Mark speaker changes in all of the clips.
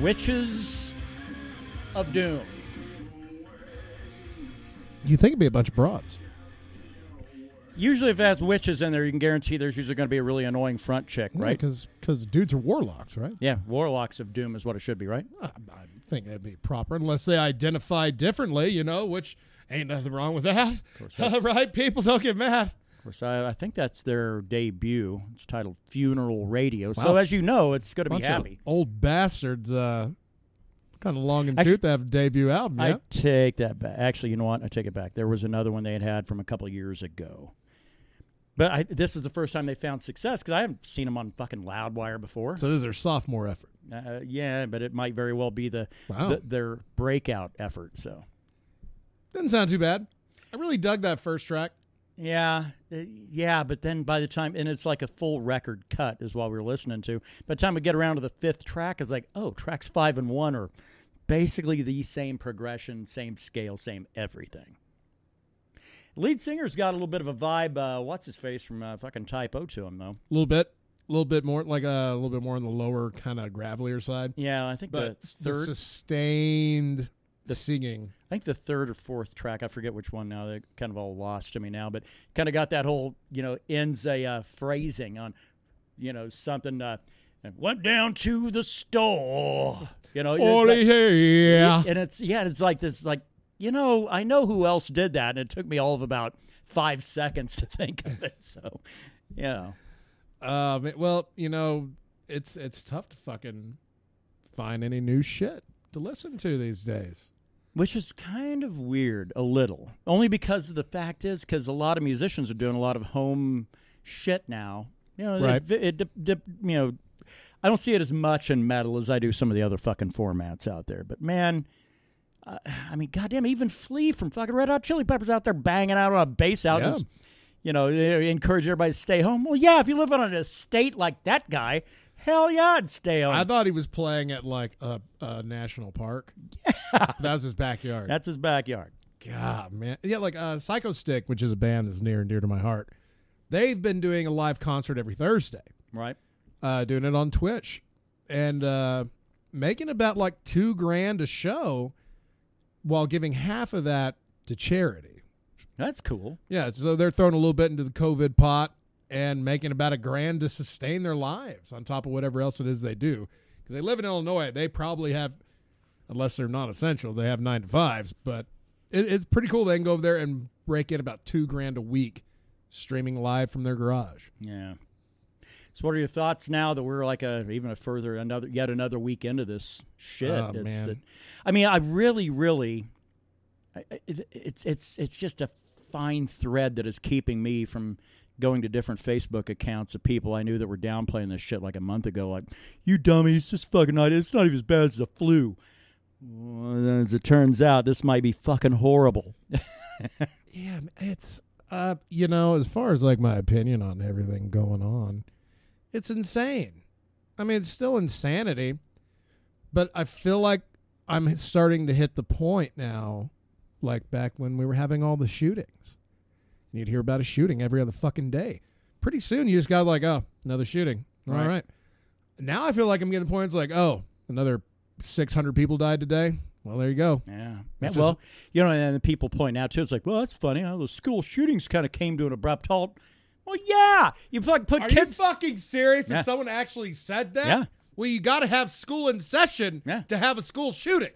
Speaker 1: Witches of Doom.
Speaker 2: You think it'd be a bunch of broads.
Speaker 1: Usually if it has witches in there, you can guarantee there's usually going to be a really annoying front chick, right?
Speaker 2: Because dudes are warlocks, right?
Speaker 1: Yeah, Warlocks of Doom is what it should be, right?
Speaker 2: I think that'd be proper, unless they identify differently, which ain't nothing wrong with that.
Speaker 1: Of course,
Speaker 2: right? People don't get mad.
Speaker 1: Of course, I think that's their debut. It's titled Funeral Radio. Wow. So as you know, it's going to be happy.
Speaker 2: Old bastards, kind of long in tooth to have a debut album. Yeah?
Speaker 1: I take that back. Actually, you know what? I take it back. There was another one they had from a couple of years ago. But this is the first time they found success because I haven't seen them on fucking Loudwire before.
Speaker 2: So this is their sophomore effort.
Speaker 1: Yeah, but it might very well be their breakout effort. So
Speaker 2: doesn't sound too bad. I really dug that first track.
Speaker 1: Yeah, but then by the time, and it's like a full record cut is what we were listening to. By the time we get around to the fifth track, it's like, oh, tracks 5 and 1 are basically the same progression, same scale, same everything. Lead singer's got a little bit of a vibe. What's his face from fucking Type O to him though?
Speaker 2: A little bit more, like a little bit more on the lower kind of gravelier side.
Speaker 1: Yeah, I think the third
Speaker 2: sustained singing.
Speaker 1: I think the third or fourth track, I forget which one now. They kind of all lost to me now, but kind of got that whole ends a phrasing on something. Went down to the store. And it's like this like. I know who else did that, and it took me all of about 5 seconds to think of it. So, yeah.
Speaker 2: Well, it's tough to fucking find any new shit to listen to these days.
Speaker 1: Which is kind of weird, a little. Only because the fact is, because a lot of musicians are doing a lot of home shit now.
Speaker 2: Right.
Speaker 1: I don't see it as much in metal as I do some of the other fucking formats out there. But, man... goddamn, even Flea from fucking Red Hot Chili Peppers out there banging out on a bass out.
Speaker 2: Yeah.
Speaker 1: They encourage everybody to stay home. Well, yeah, if you live on an estate like that guy, hell yeah, I'd stay home.
Speaker 2: I thought he was playing at like a national park. Yeah. That was his backyard.
Speaker 1: That's his backyard.
Speaker 2: God, man. Yeah, like Psycho Stick, which is a band that's near and dear to my heart. They've been doing a live concert every Thursday.
Speaker 1: Right.
Speaker 2: Doing it on Twitch. And making about like $2,000 a show, while giving half of that to charity.
Speaker 1: That's cool.
Speaker 2: Yeah, so they're throwing a little bit into the COVID pot and making about $1,000 to sustain their lives on top of whatever else it is they do. Because they live in Illinois, they probably have, unless they're not essential, they have 9-to-5s. But it's pretty cool. They can go over there and break in about $2,000 a week streaming live from their garage.
Speaker 1: Yeah. So what are your thoughts now that we're like yet another week into this shit?
Speaker 2: Oh, man.
Speaker 1: I really, it's just a fine thread that is keeping me from going to different Facebook accounts of people I knew that were downplaying this shit like a month ago. Like, you dummy, it's just fucking not. It's not even as bad as the flu. Well, as it turns out, this might be fucking horrible.
Speaker 2: Yeah, it's as far as like my opinion on everything going on. It's insane. It's still insanity, but I feel like I'm starting to hit the point now, like back when we were having all the shootings. You'd hear about a shooting every other fucking day. Pretty soon you just got like, oh, another shooting. All right. Now I feel like I'm getting points like, oh, another 600 people died today. Well, there you go.
Speaker 1: Yeah. And the people point out too, it's like, well, that's funny. Those school shootings kind of came to an abrupt halt. Well, yeah. You put
Speaker 2: Are
Speaker 1: kids.
Speaker 2: Are you fucking serious
Speaker 1: Yeah.
Speaker 2: that someone actually said that?
Speaker 1: Yeah.
Speaker 2: Well, you got to have school in session to have a school shooting.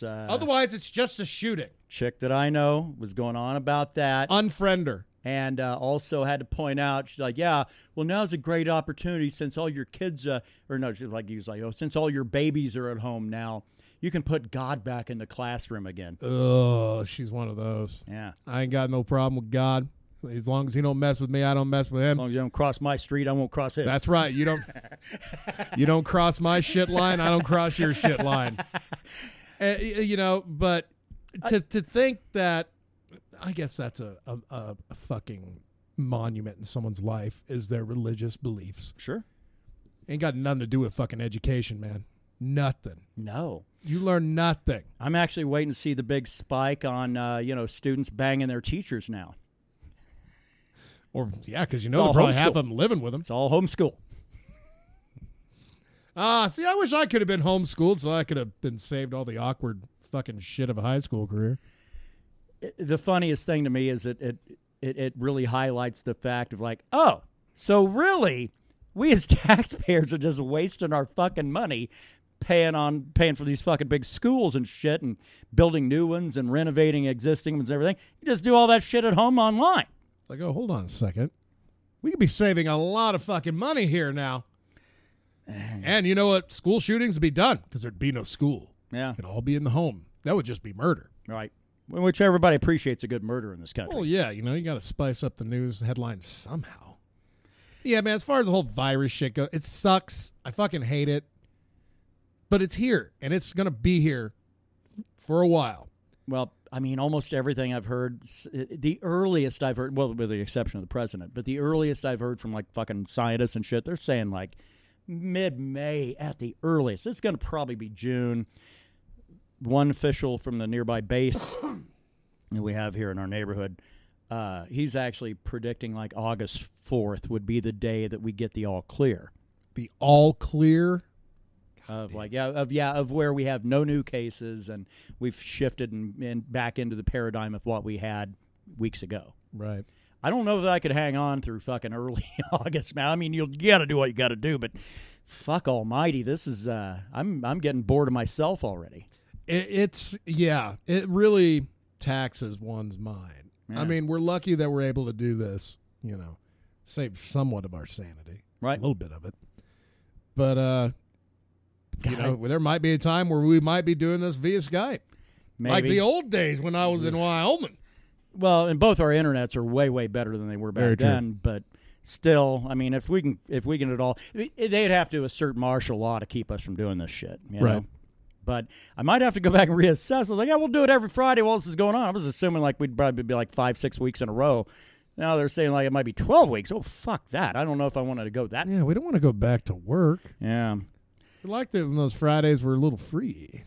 Speaker 2: Otherwise, it's just a shooting.
Speaker 1: Chick that I know was going on about that.
Speaker 2: Unfriend her.
Speaker 1: And also had to point out, she's like, yeah, well, now's a great opportunity since all your kids, since all your babies are at home now, you can put God back in the classroom again.
Speaker 2: Oh, she's one of those.
Speaker 1: Yeah.
Speaker 2: I ain't got no problem with God. As long as he don't mess with me, I don't mess with him.
Speaker 1: As long as you don't cross my street, I won't cross his.
Speaker 2: That's right. You don't cross my shit line, I don't cross your shit line. But to think that, I guess that's a fucking monument in someone's life is their religious beliefs.
Speaker 1: Sure.
Speaker 2: Ain't got nothing to do with fucking education, man. Nothing.
Speaker 1: No.
Speaker 2: You learn nothing.
Speaker 1: I'm actually waiting to see the big spike on, students banging their teachers now.
Speaker 2: Or, yeah, because probably half of them living with them.
Speaker 1: It's all homeschool.
Speaker 2: See, I wish I could have been homeschooled so I could have been saved all the awkward fucking shit of a high school career.
Speaker 1: The funniest thing to me is it really highlights the fact of like, oh, so really, we as taxpayers are just wasting our fucking money paying for these fucking big schools and shit and building new ones and renovating existing ones and everything. You just do all that shit at home online.
Speaker 2: It's like, oh, hold on a second. We could be saving a lot of fucking money here now. And you know what? School shootings would be done because there'd be no school.
Speaker 1: Yeah.
Speaker 2: It'd all be in the home. That would just be murder.
Speaker 1: Right. Which everybody appreciates a good murder in this country.
Speaker 2: Oh, yeah. You got to spice up the news headlines somehow. Yeah, man, as far as the whole virus shit goes, it sucks. I fucking hate it. But it's here, and it's going to be here for a while.
Speaker 1: Well, I mean, almost everything I've heard, the earliest I've heard, well, with the exception of the president, but the earliest I've heard from, like, fucking scientists and shit, they're saying, like, mid-May at the earliest. It's going to probably be June. One official from the nearby base that we have here in our neighborhood, he's actually predicting, like, August 4th would be the day that we get the all clear.
Speaker 2: The all clear?
Speaker 1: Of where we have no new cases and we've shifted and back into the paradigm of what we had weeks ago.
Speaker 2: Right.
Speaker 1: I don't know that I could hang on through fucking early August now. I mean, you got to do what you got to do, but fuck almighty, this is I'm getting bored of myself already.
Speaker 2: It really taxes one's mind. Yeah. I mean, we're lucky that we're able to do this, save somewhat of our sanity.
Speaker 1: Right.
Speaker 2: A little bit of it. But there might be a time where we might be doing this via Skype.
Speaker 1: Maybe.
Speaker 2: Like the old days when I was in Wyoming.
Speaker 1: Well, and both our internets are way, way better than they were back then. But still, I mean, if we can at all, they'd have to assert martial law to keep us from doing this shit. You know? But I might have to go back and reassess. I was like, yeah, we'll do it every Friday while this is going on. I was assuming like we'd probably be like 5-6 weeks in a row. Now they're saying like it might be 12 weeks. Oh, fuck that. I don't know if I wanted to go that.
Speaker 2: Yeah, we don't want to go back to work.
Speaker 1: Yeah.
Speaker 2: We liked it when those Fridays were a little free.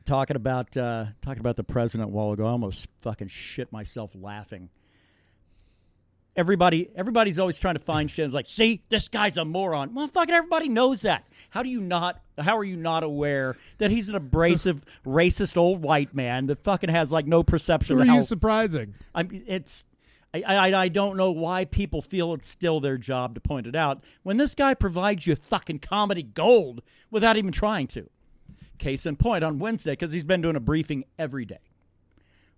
Speaker 1: Talking about the president a while ago, I almost fucking shit myself laughing. Everybody's always trying to find shit. It's like, see, this guy's a moron. Well, fucking everybody knows that. How are you not aware that he's an abrasive, racist old white man that fucking has like no perception?
Speaker 2: Who are you surprising?
Speaker 1: I don't know why people feel it's still their job to point it out when this guy provides you fucking comedy gold without even trying to. Case in point, on Wednesday, because he's been doing a briefing every day.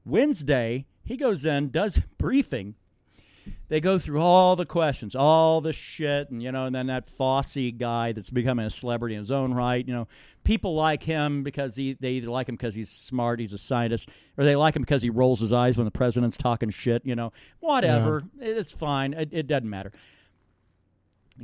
Speaker 1: Wednesday, he goes in, does a briefing. They go through all the questions, all the shit, and and then that Fossey guy that's becoming a celebrity in his own right. People like him because they either like him because he's smart, he's a scientist, or they like him because he rolls his eyes when the president's talking shit. Whatever, it's fine. It doesn't matter.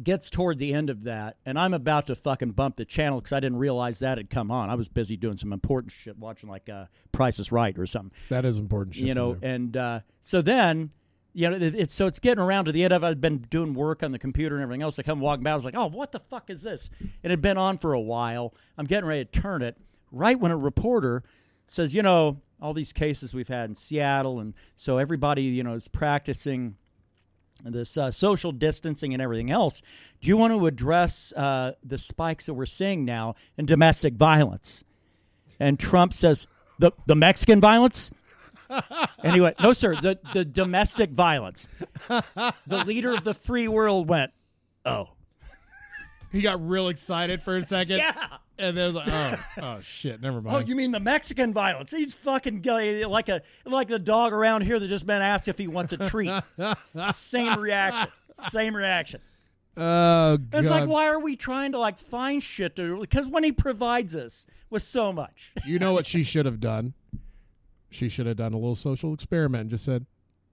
Speaker 1: Gets toward the end of that, and I'm about to fucking bump the channel because I didn't realize that had come on. I was busy doing some important shit, watching like Price is Right or something.
Speaker 2: That is important shit.
Speaker 1: And so then. It's getting around to the end of it. I've been doing work on the computer and everything else. I come walking by. I was like, oh, what the fuck is this? It had been on for a while. I'm getting ready to turn it. Right when a reporter says, all these cases we've had in Seattle. And so everybody, is practicing this social distancing and everything else. Do you want to address the spikes that we're seeing now in domestic violence? And Trump says, the Mexican violence? Anyway, no, sir, the domestic violence. The leader of the free world went, oh.
Speaker 2: He got real excited for a second.
Speaker 1: Yeah.
Speaker 2: And then like, oh, shit, never mind.
Speaker 1: Oh, you mean the Mexican violence? He's fucking like the dog around here that just been asked if he wants a treat. Same reaction.
Speaker 2: Oh, God.
Speaker 1: It's like, why are we trying to like find shit to? Because when he provides us with so much.
Speaker 2: You know what she should have done? She should have done a little social experiment and just said,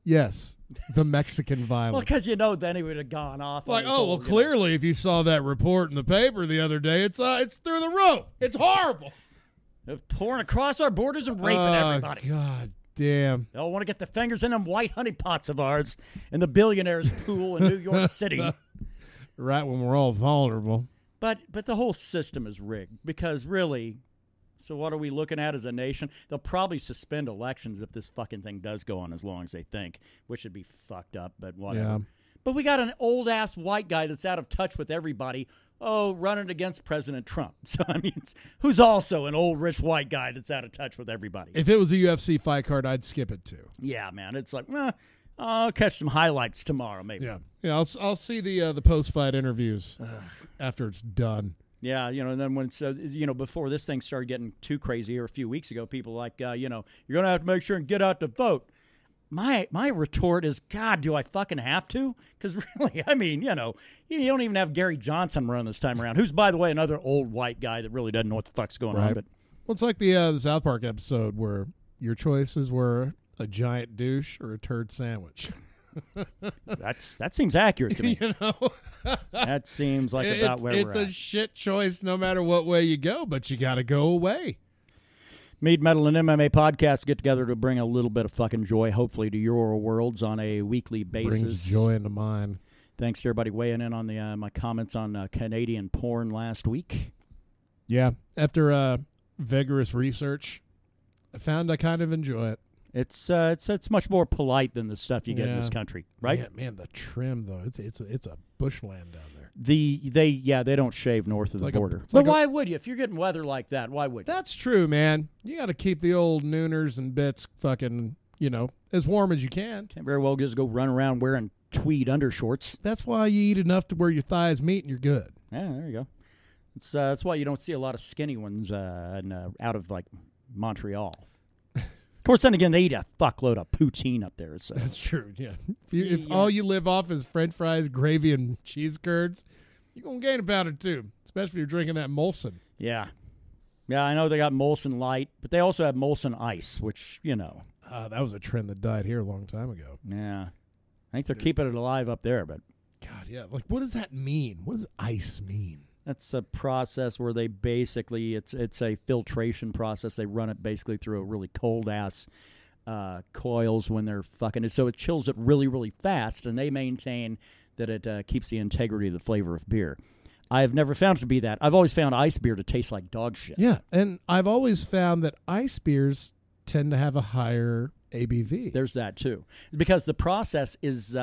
Speaker 2: yes, the Mexican violence.
Speaker 1: Well, because, then he would have gone off.
Speaker 2: Like, clearly, if you saw that report in the paper the other day, it's through the roof. It's horrible.
Speaker 1: They're pouring across our borders and raping everybody.
Speaker 2: God damn.
Speaker 1: They all want to get their fingers in them white honey pots of ours in the billionaires' pool in New York City.
Speaker 2: Right when we're all vulnerable.
Speaker 1: But the whole system is rigged because really... So what are we looking at as a nation? They'll probably suspend elections if this fucking thing does go on as long as they think, which would be fucked up, but whatever. Yeah. But we got an old-ass white guy that's out of touch with everybody, running against President Trump. So, I mean, who's also an old, rich white guy that's out of touch with everybody.
Speaker 2: If it was a UFC fight card, I'd skip it too.
Speaker 1: Yeah, man. It's like, I'll catch some highlights tomorrow, maybe.
Speaker 2: Yeah. I'll see the post-fight interviews after it's done.
Speaker 1: Yeah, and then when before this thing started getting too crazy here a few weeks ago, people like, you're going to have to make sure and get out to vote. My retort is, God, do I fucking have to? Because really, I mean, you don't even have Gary Johnson run this time around, who's, by the way, another old white guy that really doesn't know what the fuck's going on. But
Speaker 2: well, it's like the South Park episode where your choices were a giant douche or a turd sandwich.
Speaker 1: That seems accurate to me. That seems like about where we're at.
Speaker 2: It's a shit choice no matter what way you go, but you got to go away.
Speaker 1: Mead, Metal, and MMA podcasts get together to bring a little bit of fucking joy, hopefully, to your worlds on a weekly basis.
Speaker 2: Brings joy into mine.
Speaker 1: Thanks to everybody weighing in on my comments on Canadian porn last week.
Speaker 2: Yeah, after vigorous research, I found I kind of enjoy it.
Speaker 1: It's much more polite than the stuff you get in this country, right?
Speaker 2: Yeah, man, the trim though, it's a bushland down there.
Speaker 1: They don't shave north of the border. But why would you? If you're getting weather like that, why would you?
Speaker 2: That's true, man. You got to keep the old nooners and bits fucking, as warm as you can.
Speaker 1: Can't very well just go run around wearing tweed undershorts.
Speaker 2: That's why you eat enough to where your thighs meet and you're good.
Speaker 1: Yeah, there you go. That's why you don't see a lot of skinny ones out of like Montreal. Of course, then again, they eat a fuckload of poutine up there. So.
Speaker 2: That's true, yeah. If all you live off is French fries, gravy, and cheese curds, you're going to gain a pound or two, especially if you're drinking that Molson.
Speaker 1: Yeah. Yeah, I know they got Molson Light, but they also have Molson Ice, which,
Speaker 2: that was a trend that died here a long time ago.
Speaker 1: Yeah. I think they're keeping it alive up there, but.
Speaker 2: God, yeah. Like, what does that mean? What does ice mean?
Speaker 1: That's a process where they basically, it's a filtration process. They run it basically through a really cold-ass coils when they're fucking it. So it chills it really, really fast, and they maintain that it keeps the integrity of the flavor of beer. I have never found it to be that. I've always found ice beer to taste like dog shit.
Speaker 2: Yeah, and I've always found that ice beers tend to have a higher ABV.
Speaker 1: There's that too, because the process is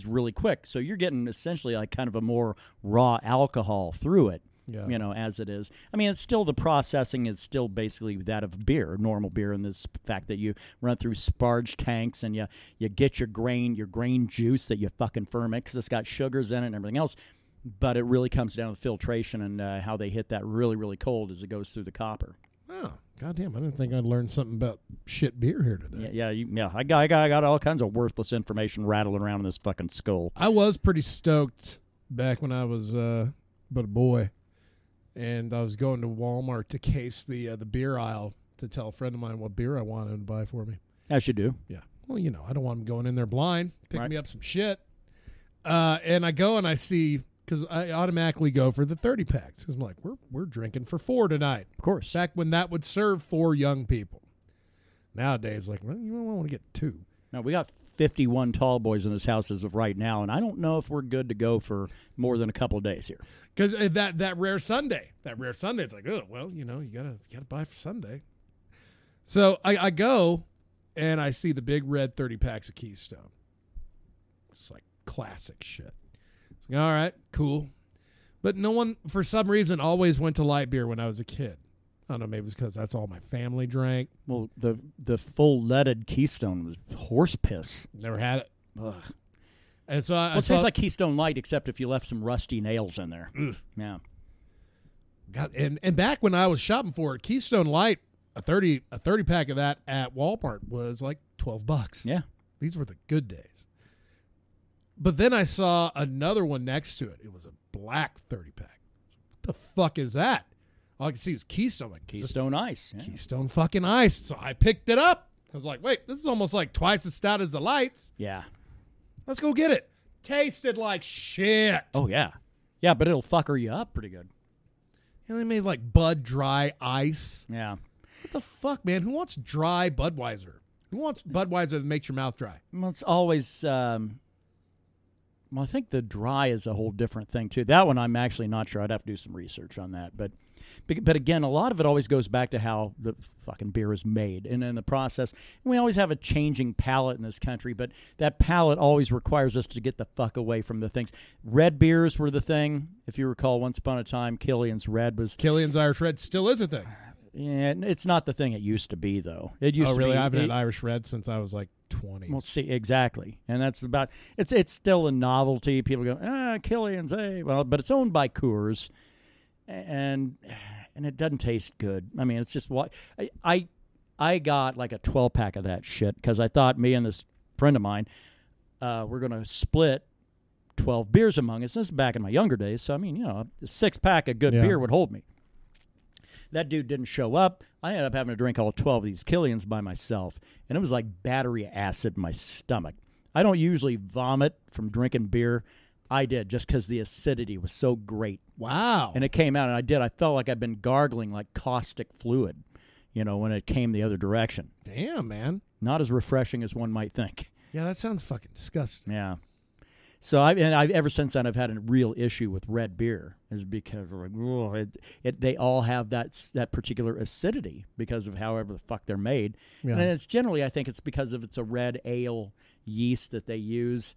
Speaker 1: really quick. So you're getting essentially like kind of a more raw alcohol through it. Yeah. As it is. I mean, it's still the processing is still basically that of beer, normal beer, in this fact that you run through sparge tanks and you get your grain juice that you fucking ferment because it's got sugars in it and everything else. But it really comes down to filtration and how they hit that really, really cold as it goes through the copper.
Speaker 2: Oh, goddamn. I didn't think I'd learn something about shit beer here today.
Speaker 1: Yeah. I got all kinds of worthless information rattling around in this fucking skull.
Speaker 2: I was pretty stoked back when I was but a boy, and I was going to Walmart to case the beer aisle to tell a friend of mine what beer I wanted him to buy for me.
Speaker 1: As you do.
Speaker 2: Yeah. Well, I don't want him going in there blind, picking me up some shit. And I go and I see... Because I automatically go for the 30-packs. Because I'm like, we're drinking for 4 tonight.
Speaker 1: Of course.
Speaker 2: Back when that would serve 4 young people. Nowadays, like, well, you don't want to get 2.
Speaker 1: No, we got 51 tall boys in this house as of right now, and I don't know if we're good to go for more than a couple of days here.
Speaker 2: Because that rare Sunday, it's like, oh, well, you gotta buy for Sunday. So I go, and I see the big red 30-packs of Keystone. It's like classic shit. All right, cool. But no one, for some reason, always went to light beer when I was a kid. I don't know, maybe it's because that's all my family drank.
Speaker 1: Well, the full leaded Keystone was horse piss.
Speaker 2: Never had it.
Speaker 1: Ugh.
Speaker 2: And so
Speaker 1: it tastes like Keystone Light, except if you left some rusty nails in there.
Speaker 2: Ugh.
Speaker 1: Yeah.
Speaker 2: God, and back when I was shopping for it, Keystone Light, a 30-pack of that at Walmart was like $12.
Speaker 1: Yeah.
Speaker 2: These were the good days. But then I saw another one next to it. It was a black 30-pack. What the fuck is that? All I could see was Keystone. Like,
Speaker 1: Keystone Ice. Yeah.
Speaker 2: Keystone fucking Ice. So I picked it up. I was like, wait, this is almost like twice as stout as the lights.
Speaker 1: Yeah.
Speaker 2: Let's go get it. Tasted like shit.
Speaker 1: Oh, yeah. Yeah, but it'll fucker you up pretty good.
Speaker 2: And they made like Bud Dry Ice.
Speaker 1: Yeah.
Speaker 2: What the fuck, man? Who wants dry Budweiser? Who wants Budweiser that makes your mouth dry?
Speaker 1: Well, it's always... Well, I think the dry is a whole different thing, too. That one I'm actually not sure. I'd have to do some research on that. But But again, a lot of it always goes back to how the fucking beer is made. And in the process, we always have a changing palate in this country, but that palate always requires us to get the fuck away from the things. Red beers were the thing. If you recall, once upon a time, Killian's Red was...
Speaker 2: Killian's Irish Red still is a thing.
Speaker 1: Yeah, it's not the thing it used to be, though. It used to
Speaker 2: really?
Speaker 1: be,
Speaker 2: I haven't had Irish Red since I was like 20.
Speaker 1: Well, see, exactly. And that's about... It's still a novelty. People go, Killian's, hey. Well, but it's owned by Coors. And it doesn't taste good. I mean, it's just what I got like a 12-pack of that shit because I thought me and this friend of mine were going to split 12 beers among us. This is back in my younger days. So, I mean, a 6-pack of good beer would hold me. That dude didn't show up. I ended up having to drink all 12 of these Killians by myself. And it was like battery acid in my stomach. I don't usually vomit from drinking beer. I did, just because the acidity was so great.
Speaker 2: Wow.
Speaker 1: And it came out, and I did. I felt like I'd been gargling like caustic fluid, when it came the other direction.
Speaker 2: Damn, man.
Speaker 1: Not as refreshing as one might think.
Speaker 2: Yeah, that sounds fucking disgusting.
Speaker 1: Yeah. So I've ever since then, I've had a real issue with red beer, is because they all have that particular acidity because of however the fuck they're made. Yeah. And it's generally, I think it's because it's a red ale yeast that they use.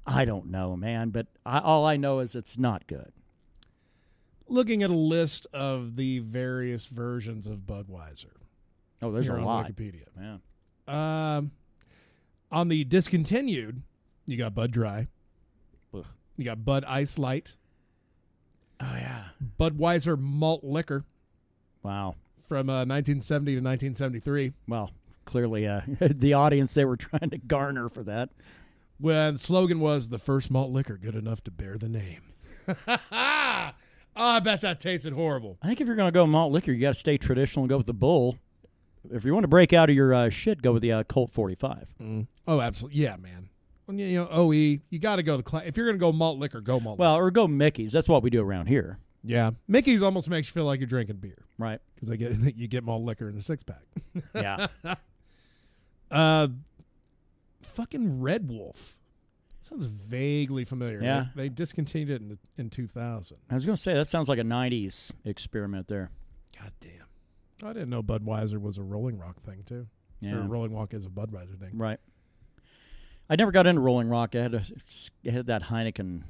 Speaker 1: I don't know, man, but all I know is it's not good.
Speaker 2: Looking at a list of the various versions of Budweiser.
Speaker 1: Oh, there's a lot.
Speaker 2: Wikipedia.
Speaker 1: Yeah.
Speaker 2: On the discontinued, you got Bud Dry.
Speaker 1: Ugh.
Speaker 2: You got Bud Ice Light.
Speaker 1: Oh, yeah.
Speaker 2: Budweiser Malt Liquor.
Speaker 1: Wow.
Speaker 2: From 1970 to 1973.
Speaker 1: Well, clearly the audience they were trying to garner for that.
Speaker 2: When the slogan was, the first malt liquor good enough to bear the name. Oh, I bet that tasted horrible.
Speaker 1: I think if you're going to go malt liquor, you got to stay traditional and go with the Bull. If you want to break out of your shit, go with the Colt 45.
Speaker 2: Mm. Oh, absolutely. Yeah, man. When OE, you got to go if you're going to go malt liquor, go malt liquor.
Speaker 1: Well, or go Mickey's. That's what we do around here.
Speaker 2: Yeah. Mickey's almost makes you feel like you're drinking beer.
Speaker 1: Right.
Speaker 2: Because you get malt liquor in a 6-pack.
Speaker 1: Yeah.
Speaker 2: Fucking Red Wolf. Sounds vaguely familiar.
Speaker 1: Yeah.
Speaker 2: They discontinued it in 2000.
Speaker 1: I was going to say, that sounds like a 90s experiment there.
Speaker 2: God damn. I didn't know Budweiser was a Rolling Rock thing, too.
Speaker 1: Yeah.
Speaker 2: Or Rolling Rock is a Budweiser thing.
Speaker 1: Right. I never got into Rolling Rock. It had that Heineken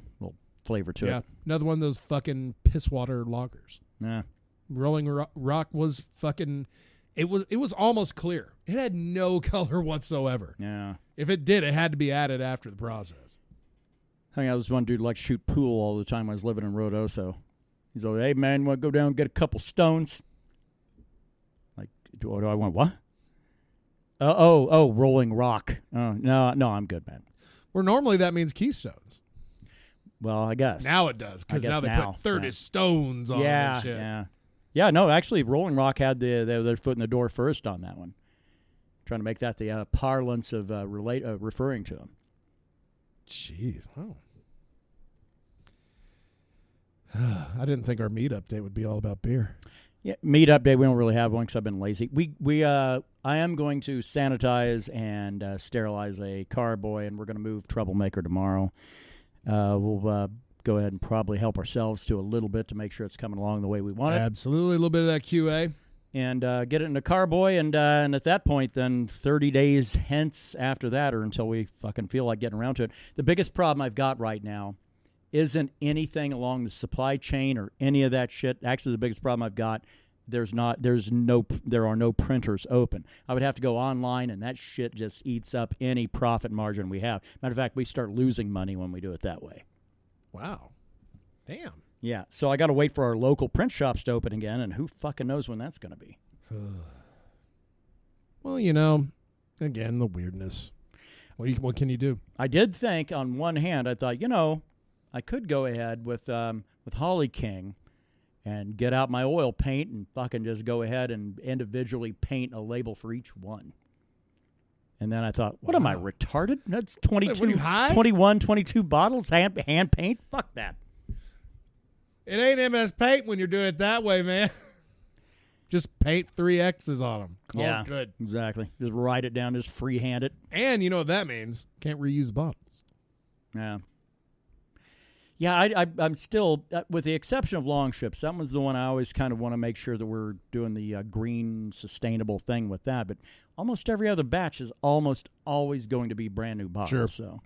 Speaker 1: flavor to it.
Speaker 2: Another one of those fucking piss water lagers.
Speaker 1: Yeah.
Speaker 2: Rolling Rock was fucking... It was almost clear. It had no color whatsoever.
Speaker 1: Yeah.
Speaker 2: If it did, it had to be added after the process.
Speaker 1: I think I was one dude who liked to shoot pool all the time when I was living in Rodoso. He's like, hey, man, want to go down and get a couple stones? Like, do I want what? Rolling Rock. Oh, no, I'm good, man.
Speaker 2: Where normally that means Keystones.
Speaker 1: Well, I guess.
Speaker 2: Now it does, because now they put 30 stones on that shit.
Speaker 1: Yeah. Yeah, no, actually, Rolling Rock had their foot in the door first on that one. Trying to make that the parlance of referring to them.
Speaker 2: Jeez, wow. I didn't think our Mead update would be all about beer.
Speaker 1: Yeah, Mead update, we don't really have one because I've been lazy. I am going to sanitize and sterilize a carboy, and we're going to move Troublemaker tomorrow. We'll go ahead and probably help ourselves to a little bit to make sure it's coming along the way we want it.
Speaker 2: Absolutely, a little bit of that QA.
Speaker 1: And get it in a carboy, and at that point, then 30 days hence after that, or until we fucking feel like getting around to it. The biggest problem I've got right now isn't anything along the supply chain or any of that shit. Actually, the biggest problem I've got, there are no printers open. I would have to go online, and that shit just eats up any profit margin we have. Matter of fact, we start losing money when we do it that way.
Speaker 2: Wow. Damn.
Speaker 1: Yeah, so I got to wait for our local print shops to open again, and who fucking knows when that's going to be.
Speaker 2: Well, again, the weirdness. What can you do?
Speaker 1: I did think, on one hand, I thought, I could go ahead with Holly King and get out my oil paint and fucking just go ahead and individually paint a label for each one. And then I thought, what am I, retarded? That's 22, 21, 22 bottles, hand paint? Fuck that.
Speaker 2: It ain't MS Paint when you're doing it that way, man. Just paint 3 X's on them. Call it good.
Speaker 1: Exactly. Just write it down, just freehand it.
Speaker 2: And you know what that means? Can't reuse bottles.
Speaker 1: Yeah. Yeah, I'm still, with the exception of long ships, that one's the one I always kind of want to make sure that we're doing the green, sustainable thing with that. But almost every other batch is almost always going to be brand new bottles.
Speaker 2: Sure.
Speaker 1: So.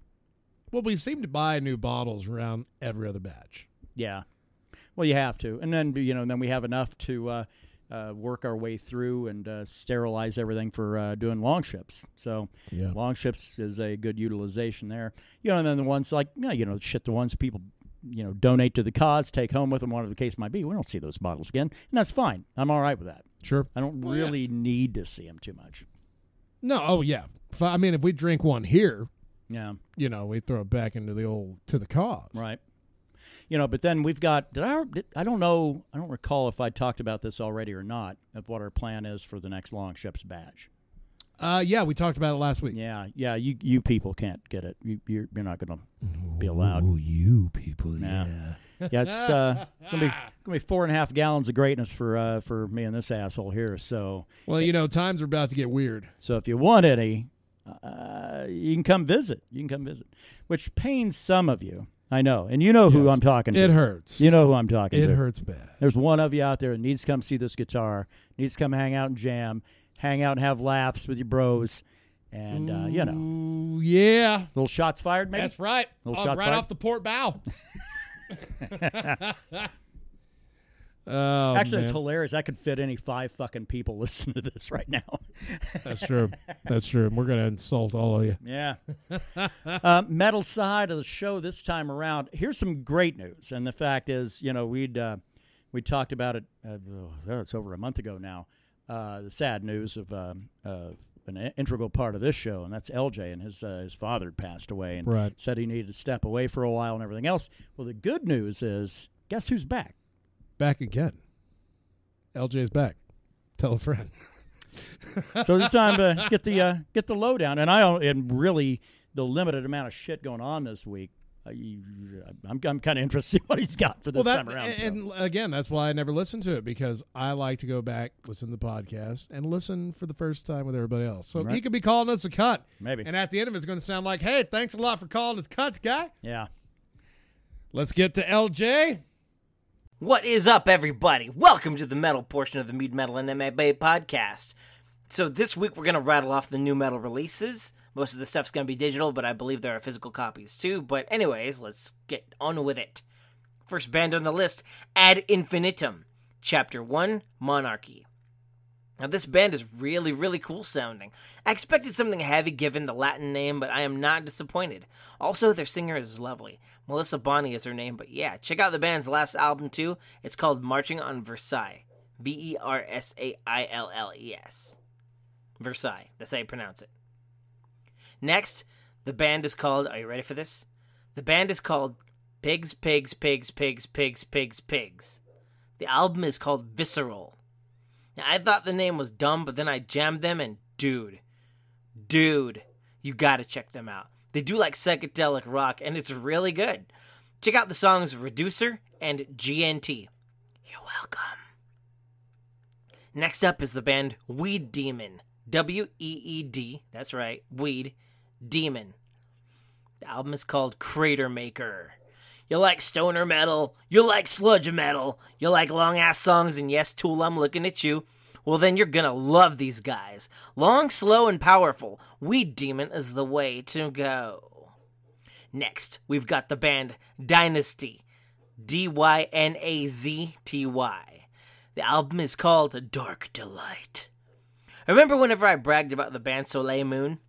Speaker 2: Well, we seem to buy new bottles around every other batch.
Speaker 1: Yeah. Well, you have to. And then, then we have enough to work our way through and sterilize everything for doing long ships. So long ships is a good utilization there. And then the ones like, the ones people, donate to the cause, take home with them, whatever the case might be. We don't see those bottles again. And that's fine. I'm all right with that.
Speaker 2: Sure.
Speaker 1: I don't really need to see them too much.
Speaker 2: No. Oh, yeah. I mean, if we drink one here,
Speaker 1: yeah,
Speaker 2: we throw it back into to the cause.
Speaker 1: Right. But then we've got, I don't know, I don't recall if I talked about this already or not, of what our plan is for the next long ships batch.
Speaker 2: Yeah, we talked about it last week.
Speaker 1: Yeah, you people can't get it. You're not going to be allowed.
Speaker 2: Oh, you people,
Speaker 1: yeah. Yeah, it's gonna be 4.5 gallons of greatness for me and this asshole here. So,
Speaker 2: well, times are about to get weird.
Speaker 1: So if you want any, you can come visit. Which pains some of you. I know, and you know who I'm talking to.
Speaker 2: It hurts.
Speaker 1: You know who I'm talking to.
Speaker 2: It hurts bad.
Speaker 1: There's one of you out there that needs to come see this guitar, needs to come hang out and jam, hang out and have laughs with your bros, and,
Speaker 2: Yeah.
Speaker 1: Little shots fired, maybe?
Speaker 2: That's right.
Speaker 1: Little shots
Speaker 2: right
Speaker 1: fired?
Speaker 2: off the port bow. Oh,
Speaker 1: actually,
Speaker 2: man.
Speaker 1: It's hilarious. I could fit any 5 fucking people listening to this right now.
Speaker 2: That's true. And we're going to insult all of you.
Speaker 1: Yeah. Metal side of the show this time around. Here's some great news. And the fact is, we talked about it, it's over a month ago now, the sad news of an integral part of this show, and that's LJ, and his father had passed away and said he needed to step away for a while and everything else. Well, the good news is, guess who's back?
Speaker 2: Back again. LJ's back. Tell a friend.
Speaker 1: So it's time to get the lowdown. And really the limited amount of shit going on this week. I'm kind of interested in what he's got for this time around.
Speaker 2: And again, that's why I never listen to it, because I like to go back, listen to the podcast, and listen for the first time with everybody else. So he could be calling us a cut.
Speaker 1: Maybe.
Speaker 2: And at the end of it, it's going to sound like, hey, thanks a lot for calling us cuts, guy.
Speaker 1: Yeah.
Speaker 2: Let's get to LJ.
Speaker 3: What is up, everybody? Welcome to the metal portion of the Mead, Metal, and MMA podcast. So this week we're going to rattle off the new metal releases. Most of the stuff's going to be digital, but I believe there are physical copies too. But anyways, let's get on with it. First band on the list, Ad Infinitum, Chapter 1, Monarchy. Now this band is really, really cool sounding. I expected something heavy given the Latin name, but I am not disappointed. Also, their singer is lovely. Melissa Bonney is her name, but yeah, check out the band's last album too. It's called Marching on Versailles. Versailles. Versailles, that's how you pronounce it. Next, the band is called, are you ready for this? The band is called Pigs. The album is called Visceral. Now, I thought the name was dumb, but then I jammed them, and dude, you gotta check them out. They do like psychedelic rock, and it's really good. Check out the songs Reducer and GNT. You're welcome. Next up is the band Weed Demon. W-E-E-D, that's right, Weed Demon. The album is called Crater Maker. You like stoner metal, you like sludge metal, you like long-ass songs, and yes, Tool, I'm looking at you. Well, then you're gonna love these guys. Long, slow, and powerful, Weed Demon is the way to go. Next, we've got the band Dynasty. D-Y-N-A-Z-T-Y. The album is called Dark Delight. Remember whenever I bragged about the band Soleil Moon?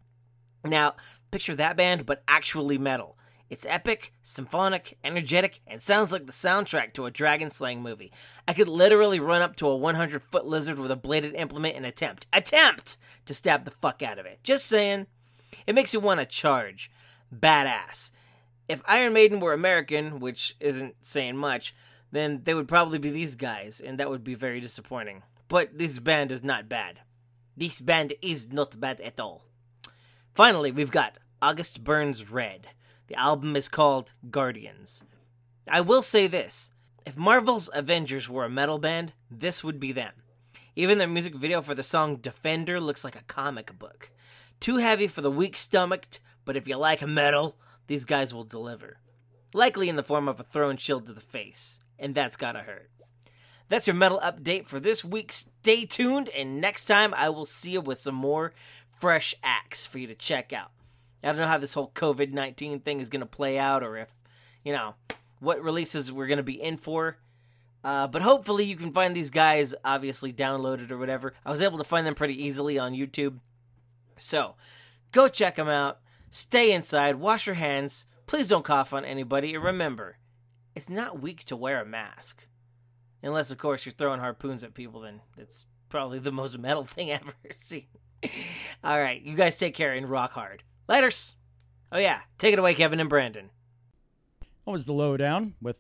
Speaker 3: Now, picture that band, but actually metal. It's epic, symphonic, energetic, and sounds like the soundtrack to a dragon slaying movie. I could literally run up to a 100-foot lizard with a bladed implement and attempt to stab the fuck out of it. Just saying. It makes you want to charge. Badass. If Iron Maiden were American, which isn't saying much, then they would probably be these guys, and that would be very disappointing. But this band is not bad. This band is not bad at all. Finally, we've got August Burns Red. The album is called Guardians. I will say this. If Marvel's Avengers were a metal band, this would be them. Even their music video for the song Defender looks like a comic book. Too heavy for the weak-stomached, but if you like metal, these guys will deliver. likely in the form of a thrown shield to the face, and that's gotta hurt. That's your metal update for this week. Stay tuned, and next time I will see you with some more fresh acts for you to check out. I don't know how this whole COVID-19 thing is going to play out, or if, what releases we're going to be in for. But hopefully you can find these guys, obviously downloaded or whatever. I was able to find them pretty easily on YouTube. So, go check them out. Stay inside. Wash your hands. Please don't cough on anybody. And remember, it's not weak to wear a mask. Unless, of course, you're throwing harpoons at people, then it's probably the most metal thing ever seen. All right, you guys take care and rock hard. Laters! Oh, yeah, take it away, Kevin and Brandon.
Speaker 1: What was the lowdown with...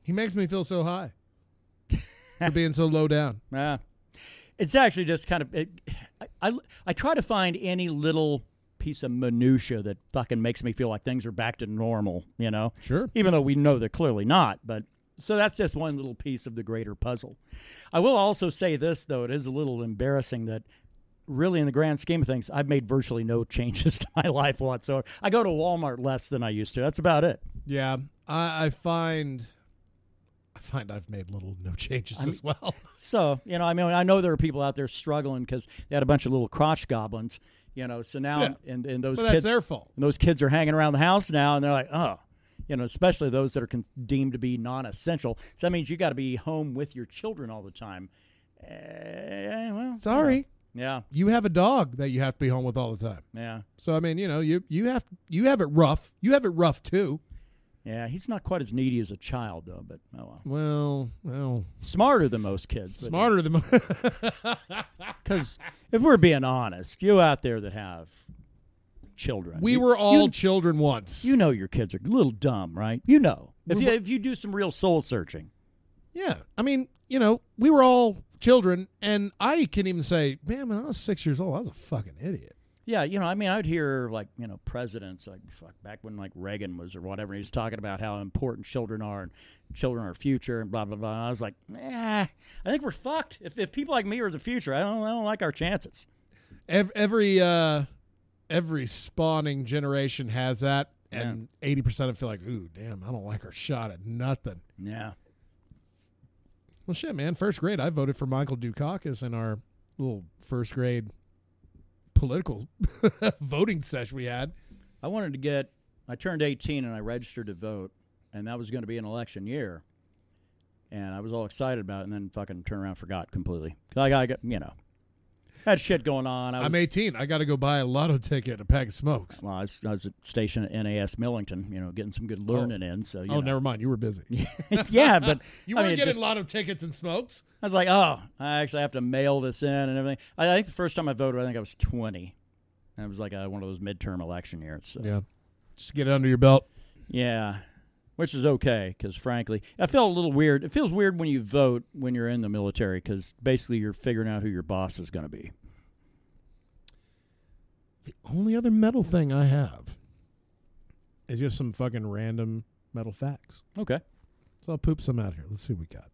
Speaker 2: He makes me feel so high for being so low down.
Speaker 1: It's actually just kind of... I try to find any little piece of minutia that fucking makes me feel like things are back to normal,
Speaker 2: Sure.
Speaker 1: Even though we know they're clearly not, but... So that's just one little piece of the greater puzzle. I will also say this, though. It is a little embarrassing that really in the grand scheme of things, I've made virtually no changes to my life whatsoever. I go to Walmart less than I used to. That's about it.
Speaker 2: Yeah, I find I've made no changes as well.
Speaker 1: So, I know there are people out there struggling because they had a bunch of little crotch goblins, so now and those
Speaker 2: but
Speaker 1: kids,
Speaker 2: that's their fault.
Speaker 1: And those kids are hanging around the house now and they're like, oh, especially those that are deemed to be non-essential. So that means you got to be home with your children all the time. Well,
Speaker 2: sorry.
Speaker 1: Yeah.
Speaker 2: You have a dog that you have to be home with all the time.
Speaker 1: Yeah.
Speaker 2: So I mean, you have it rough. You have it rough too.
Speaker 1: Yeah, he's not quite as needy as a child though, but oh
Speaker 2: well. Well,
Speaker 1: smarter than most kids.
Speaker 2: Smarter than most.
Speaker 1: Because if we're being honest, you out there that have children.
Speaker 2: We were all children once.
Speaker 1: Your kids are a little dumb, right? If you do some real soul searching.
Speaker 2: Yeah. I mean, we were all children, and I can even say, man, when I was 6 years old, I was a fucking idiot.
Speaker 1: Yeah, I would hear presidents back when Reagan was or whatever. He was talking about how important children are and children are future and blah blah blah. And I was like, I think we're fucked. If people like me are the future, I don't like our chances.
Speaker 2: Every spawning generation has that, and 80% of them feel like, ooh, damn, I don't like our shot at nothing.
Speaker 1: Yeah.
Speaker 2: Well, shit, man. First grade, I voted for Michael Dukakis in our little first grade political voting session we had.
Speaker 1: I turned 18 and I registered to vote, and that was going to be an election year. And I was all excited about it, and then fucking turned around and forgot completely. I got, had shit going on.
Speaker 2: I'm 18. I got to go buy a lotto ticket, a pack of smokes.
Speaker 1: Well, I was at station at NAS Millington, getting some good learning in. So
Speaker 2: never mind. You were busy.
Speaker 1: Yeah, but
Speaker 2: you weren't getting lotto tickets and smokes.
Speaker 1: I was like, I actually have to mail this in and everything. I think the first time I voted, I was 20. And it was like one of those midterm election years. So.
Speaker 2: Yeah, just get it under your belt.
Speaker 1: Yeah, which is okay because, frankly, I felt a little weird. It feels weird when you vote when you're in the military because basically you're figuring out who your boss is going to be.
Speaker 2: The only other metal thing I have is just some fucking random metal facts.
Speaker 1: Okay.
Speaker 2: So I'll poop some out here. Let's see what we got.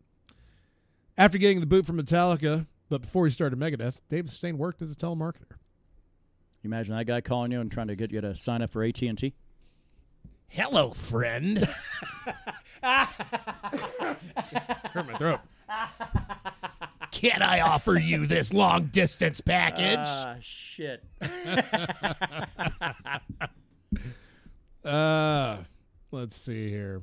Speaker 2: After getting the boot from Metallica, but before he started Megadeth, Dave Mustaine worked as a telemarketer.
Speaker 1: You imagine that guy calling you and trying to get you to sign up for AT&T?
Speaker 2: Hello, friend. Hurt my throat. Can I offer you this long-distance package?
Speaker 1: Shit.
Speaker 2: Let's see here.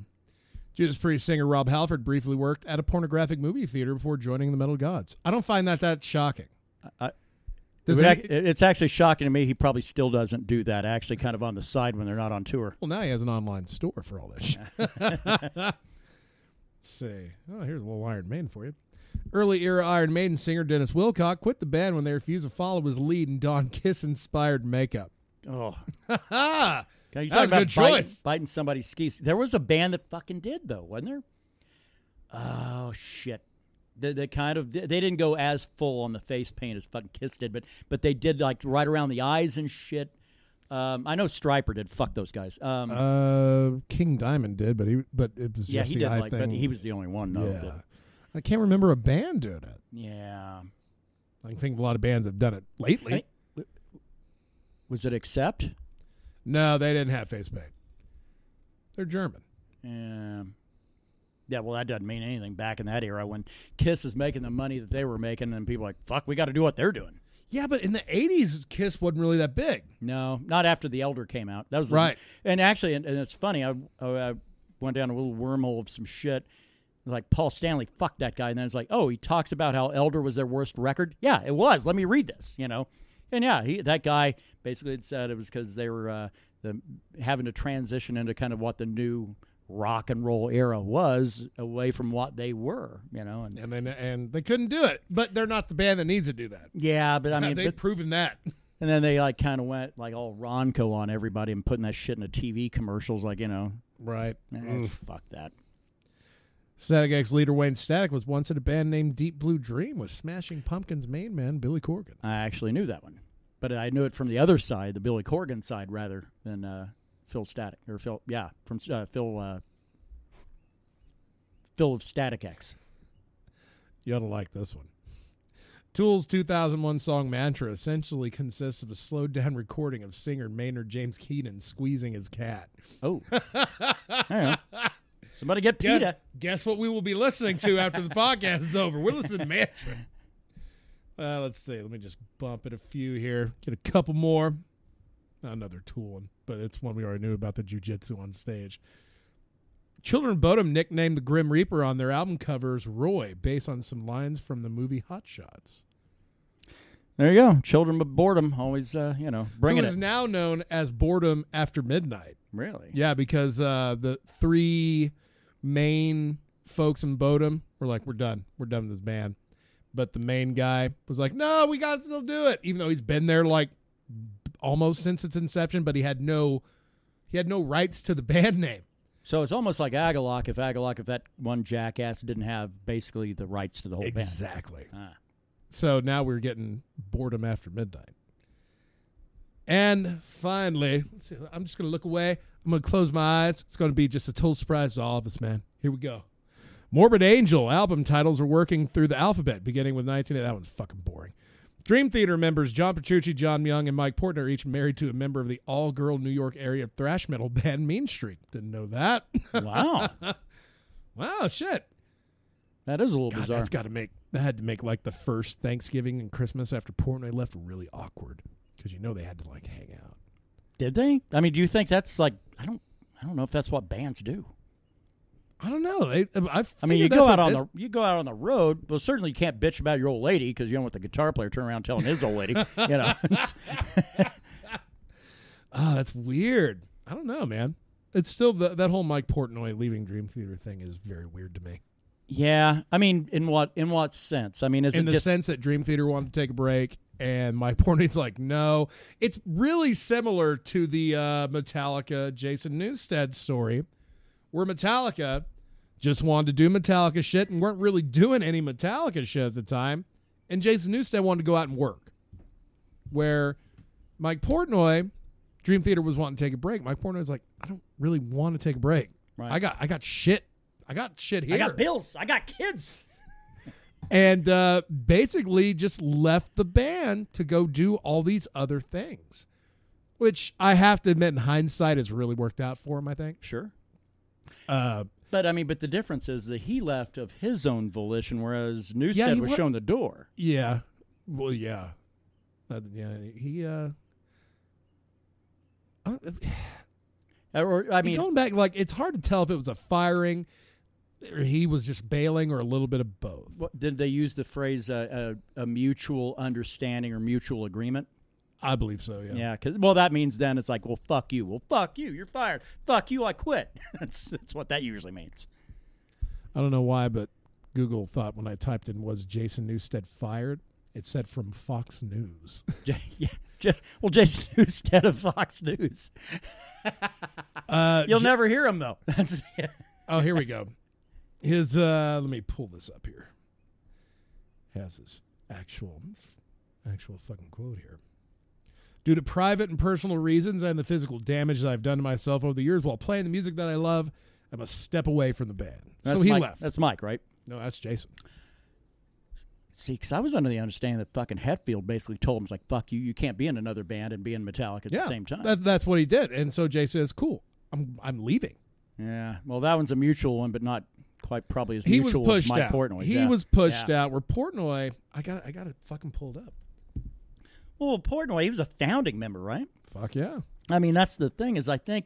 Speaker 2: Judas Priest singer Rob Halford briefly worked at a pornographic movie theater before joining the Metal Gods. I don't find that shocking.
Speaker 1: It's actually shocking to me he probably still doesn't do that, actually kind of on the side when they're not on tour.
Speaker 2: Well, now he has an online store for all this shit. Let's see. Oh, here's a little Iron Maiden for you. Early era Iron Maiden singer Dennis Wilcock quit the band when they refused to follow his lead in Don Kiss-inspired makeup.
Speaker 1: Oh.
Speaker 2: You talk about choice.
Speaker 1: Biting somebody's skis. There was a band that fucking did, though, wasn't there? Oh, shit. They didn't go as full on the face paint as fucking Kiss did, but they did right around the eyes and shit. I know Stryper did. Fuck those guys.
Speaker 2: King Diamond did, but it was just
Speaker 1: he
Speaker 2: the
Speaker 1: did
Speaker 2: eye thing.
Speaker 1: But he was the only one. No,
Speaker 2: yeah. I can't remember a band doing it.
Speaker 1: Yeah.
Speaker 2: I think a lot of bands have done it lately.
Speaker 1: Was it Accept?
Speaker 2: No, they didn't have face paint. They're German.
Speaker 1: Yeah, well, that doesn't mean anything back in that era when Kiss is making the money that they were making, and people are like, fuck, we got to do what they're doing.
Speaker 2: Yeah, but in the 80s, Kiss wasn't really that big.
Speaker 1: No, not after The Elder came out. That was
Speaker 2: right.
Speaker 1: And actually, and it's funny, I went down a little wormhole of some shit. It was like, Paul Stanley, fuck that guy. And then it's like, oh, he talks about how Elder was their worst record. Yeah, it was. Let me read this, And yeah, that guy basically had said it was because they were having to transition into kind of what the new rock and roll era was away from what they were, and
Speaker 2: they couldn't do it. But they're not the band that needs to do that.
Speaker 1: Yeah, but I mean,
Speaker 2: they've proven that.
Speaker 1: And then they like kind of went like all Ronco on everybody and putting that shit in the TV commercials, like
Speaker 2: right.
Speaker 1: Fuck that.
Speaker 2: Static X leader Wayne Static was once in a band named Deep Blue Dream with Smashing Pumpkins main man Billy Corgan.
Speaker 1: I actually knew that one, but I knew it from the other side, the Billy Corgan side, rather than Phil Static or Phil. Yeah, from Phil of Static X.
Speaker 2: You ought to like this one. Tool's 2001 song Mantra essentially consists of a slowed-down recording of singer Maynard James Keenan squeezing his cat.
Speaker 1: Oh. Somebody get PETA.
Speaker 2: Guess what we will be listening to after the podcast is over? We're listening to Mantra. Let's see. Let me just bump it a few here. Get a couple more. Another Tool one, but it's one we already knew about, the jiu-jitsu on stage. Children of Bodom nicknamed the Grim Reaper on their album covers Roy, based on some lines from the movie Hot Shots.
Speaker 1: There you go. Children of Boredom, always, bringing it.
Speaker 2: Who is now known as Boredom After Midnight.
Speaker 1: Really?
Speaker 2: Yeah, because the three main folks in Bodom were like, we're done. We're done with this band. But the main guy was like, no, we got to still do it. Even though he's been there like almost since its inception, but he had no rights to the band name.
Speaker 1: So it's almost like Agalock if that one jackass didn't have basically the rights to the whole
Speaker 2: exactly.
Speaker 1: band. Exactly.
Speaker 2: So now we're getting Boredom After Midnight. And finally, let's see, I'm just going to look away. I'm going to close my eyes. It's going to be just a total surprise to all of us, man. Here we go. Morbid Angel album titles are working through the alphabet, beginning with 19. That one's fucking boring. Dream Theater members John Petrucci, John Young, and Mike Portnoy are each married to a member of the all-girl New York area thrash metal band Mean Streak. Didn't know that.
Speaker 1: Wow.
Speaker 2: Wow, shit.
Speaker 1: That is a little bizarre.
Speaker 2: That had to make like the first Thanksgiving and Christmas after Portnoy left really awkward, because they had to like hang out.
Speaker 1: Did they? I mean, do you think that's like I don't know if that's what bands do.
Speaker 2: I don't know. I
Speaker 1: mean, you go out on the road. Well, certainly you can't bitch about your old lady because you don't want the guitar player turn around telling his old lady.
Speaker 2: Oh, that's weird. I don't know, man. It's still that whole Mike Portnoy leaving Dream Theater thing is very weird to me.
Speaker 1: Yeah, I mean, in what sense? I mean, is
Speaker 2: in
Speaker 1: it
Speaker 2: the sense that Dream Theater wanted to take a break, and Mike Portnoy's like, no. It's really similar to the Metallica Jason Newsted story, where Metallica just wanted to do Metallica shit and weren't really doing any Metallica shit at the time, and Jason Newsted wanted to go out and work. Where Mike Portnoy, Dream Theater was wanting to take a break. Mike Portnoy's like, I don't really want to take a break. Right. I got shit. I got shit here.
Speaker 1: I got bills. I got kids.
Speaker 2: And basically just left the band to go do all these other things, which I have to admit in hindsight has really worked out for him, I think.
Speaker 1: Sure. But the difference is that he left of his own volition, whereas Newsted was shown the door.
Speaker 2: Yeah. Well, yeah. Going back, like, it's hard to tell if it was a firing, or he was just bailing, or a little bit of both.
Speaker 1: Did they use the phrase a mutual understanding or mutual agreement?
Speaker 2: I believe so, yeah.
Speaker 1: Yeah, because that means then it's like, well, fuck you. Well, fuck you. You're fired. Fuck you. I quit. That's what that usually means.
Speaker 2: I don't know why, but Google thought when I typed in was Jason Newsted fired, it said from Fox News.
Speaker 1: Well, Jason Newsted of Fox News. You'll never hear him though.
Speaker 2: Oh, here we go. His let me pull this up here. Has his actual fucking quote here. Due to private and personal reasons and the physical damage that I've done to myself over the years while playing the music that I love, I must step away from the band. So he left.
Speaker 1: That's Mike, right?
Speaker 2: No, that's Jason.
Speaker 1: See, because I was under the understanding that fucking Hetfield basically told him, like, fuck you, you can't be in another band and be in Metallica at the same time.
Speaker 2: That's what he did. And so Jay says, cool, I'm leaving.
Speaker 1: Yeah. Well, that one's a mutual one, but not quite probably as
Speaker 2: He was
Speaker 1: mutual as
Speaker 2: pushed
Speaker 1: Mike
Speaker 2: out.
Speaker 1: Portnoy's.
Speaker 2: He was pushed out. Where Portnoy, I got it fucking pulled up.
Speaker 1: Well, Portnoy, he was a founding member, right?
Speaker 2: Fuck yeah.
Speaker 1: I mean, that's the thing is I think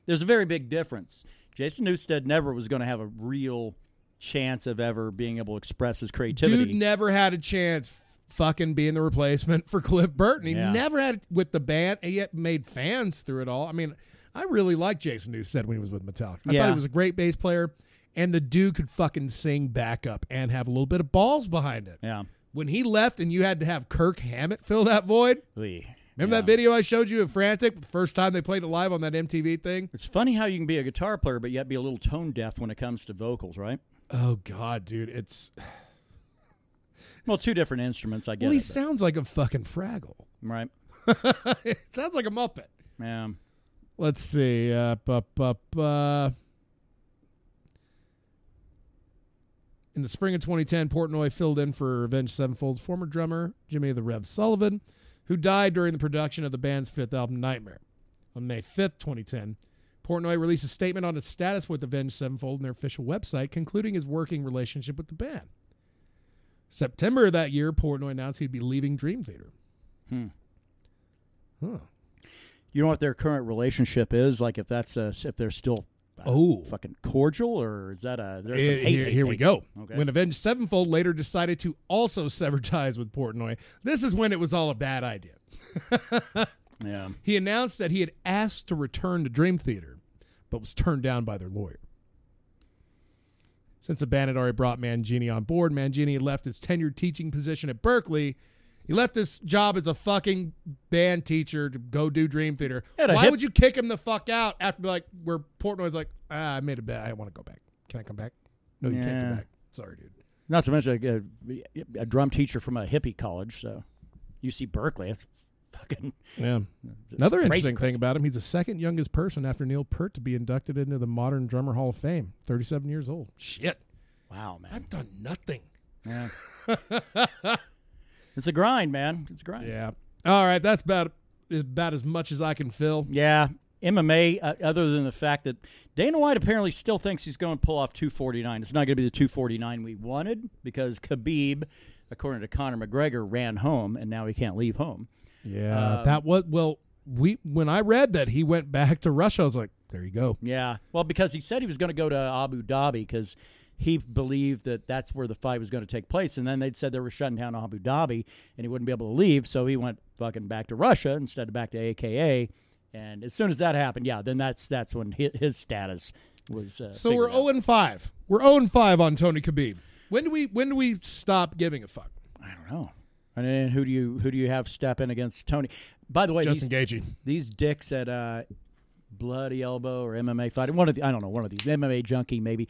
Speaker 1: there's a very big difference. Jason Newsted never was going to have a real chance of ever being able to express his creativity.
Speaker 2: Dude never had a chance fucking being the replacement for Cliff Burton. He never had it with the band. He yet made fans through it all. I mean, I really liked Jason Newsted when he was with Metallica. I thought he was a great bass player, and the dude could fucking sing backup and have a little bit of balls behind it.
Speaker 1: Yeah.
Speaker 2: When he left and you had to have Kirk Hammett fill that void, remember that video I showed you of Frantic, the first time they played it live on that MTV thing?
Speaker 1: It's funny how you can be a guitar player but yet be a little tone deaf when it comes to vocals, right?
Speaker 2: Oh, God, dude. It's...
Speaker 1: Well, two different instruments, I guess.
Speaker 2: Well, he sounds like a fucking Fraggle.
Speaker 1: Right.
Speaker 2: It sounds like a Muppet.
Speaker 1: Yeah.
Speaker 2: Let's see. In the spring of 2010, Portnoy filled in for Avenged Sevenfold's former drummer, Jimmy the Rev Sullivan, who died during the production of the band's fifth album, Nightmare. On May 5th, 2010, Portnoy released a statement on his status with Avenged Sevenfold on their official website, concluding his working relationship with the band. September of that year, Portnoy announced he'd be leaving Dream Theater.
Speaker 1: Huh. You know what their current relationship is? Like if that's if they're still fucking cordial, or is that
Speaker 2: Here we go.
Speaker 1: Okay.
Speaker 2: When Avenged Sevenfold later decided to also sever ties with Portnoy, this is when it was all a bad idea.
Speaker 1: Yeah.
Speaker 2: He announced that he had asked to return to Dream Theater, but was turned down by their lawyer. Since the band had already brought Mangini on board, Mangini had left his tenured teaching position at Berkeley. He left his job as a fucking band teacher to go do Dream Theater. Why would you kick him the fuck out after where Portnoy's like, I made a bet. I want to go back. Can I come back? No, you can't come back. Sorry, dude.
Speaker 1: Not to mention a drum teacher from a hippie college, so UC Berkeley. That's fucking...
Speaker 2: Yeah. Another interesting thing about him, he's the second youngest person after Neil Peart to be inducted into the Modern Drummer Hall of Fame. 37 years old. Shit.
Speaker 1: Wow, man.
Speaker 2: I've done nothing.
Speaker 1: Yeah. It's a grind, man. It's a grind.
Speaker 2: Yeah. All right. That's about as much as I can fill.
Speaker 1: Yeah. MMA, other than the fact that Dana White apparently still thinks he's going to pull off 249. It's not going to be the 249 we wanted because Khabib, according to Conor McGregor, ran home, and now he can't leave home.
Speaker 2: Yeah. That was, well, when I read that he went back to Russia, I was like, there you go.
Speaker 1: Yeah. Well, because he said he was going to go to Abu Dhabi because he believed that that's where the fight was going to take place, and then they'd said they were shutting down Abu Dhabi, and he wouldn't be able to leave, so he went fucking back to Russia instead of back to AKA, and as soon as that happened, then that's when his status was
Speaker 2: so we're 0-5. We're 0-5 on Tony Khabib. When do we stop giving a fuck?
Speaker 1: I don't know. And then who do you have step in against Tony? By the way,
Speaker 2: Justin Gaethje.
Speaker 1: These dicks at Bloody Elbow or MMA fighting, one of these MMA junkie maybe.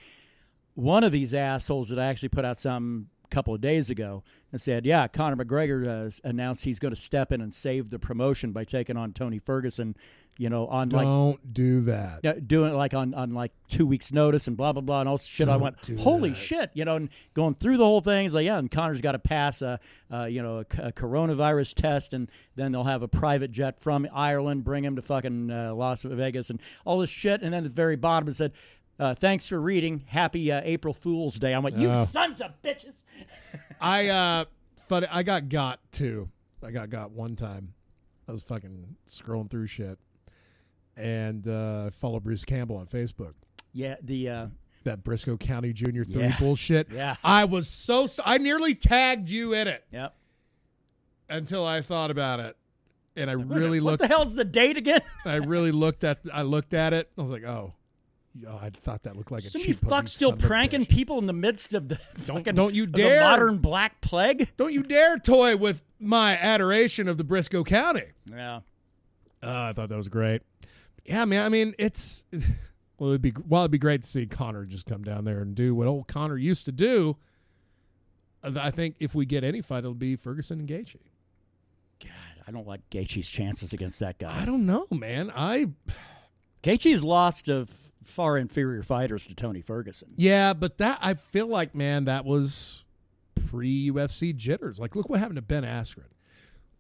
Speaker 1: One of these assholes that I actually put out some couple of days ago and said, yeah, Conor McGregor announced he's going to step in and save the promotion by taking on Tony Ferguson, on
Speaker 2: Don't do that.
Speaker 1: Doing it like on like 2 weeks notice and blah, blah, blah, and all this shit. I went, holy shit, and going through the whole thing. It's like, yeah, and Conor's got to pass a coronavirus test, and then they'll have a private jet from Ireland bring him to fucking Las Vegas and all this shit. And then at the very bottom it said, thanks for reading. Happy April Fool's Day. I'm like, you sons of bitches.
Speaker 2: I got too. I got one time. I was fucking scrolling through shit, and follow Bruce Campbell on Facebook.
Speaker 1: Yeah,
Speaker 2: that Briscoe County Junior 3 bullshit.
Speaker 1: Yeah,
Speaker 2: I was I nearly tagged you in it.
Speaker 1: Yep.
Speaker 2: Until I thought about it, and I really looked.
Speaker 1: What the hell's the date again?
Speaker 2: I looked at it. I was like, oh. I thought that looked like a cheap.
Speaker 1: You fuck still pranking people in the midst of the
Speaker 2: don't you dare
Speaker 1: the modern Black Plague.
Speaker 2: Don't you dare toy with my adoration of the Briscoe County.
Speaker 1: Yeah,
Speaker 2: I thought that was great. Yeah, man. I mean, it'd be great to see Conor just come down there and do what old Conor used to do. I think if we get any fight, it'll be Ferguson and Gaethje.
Speaker 1: God, I don't like Gaethje's chances against that guy.
Speaker 2: I don't know, man.
Speaker 1: Gaethje's lost to far inferior fighters to Tony Ferguson.
Speaker 2: Yeah, but I feel like, man, that was pre-UFC jitters. Like, look what happened to Ben Askren.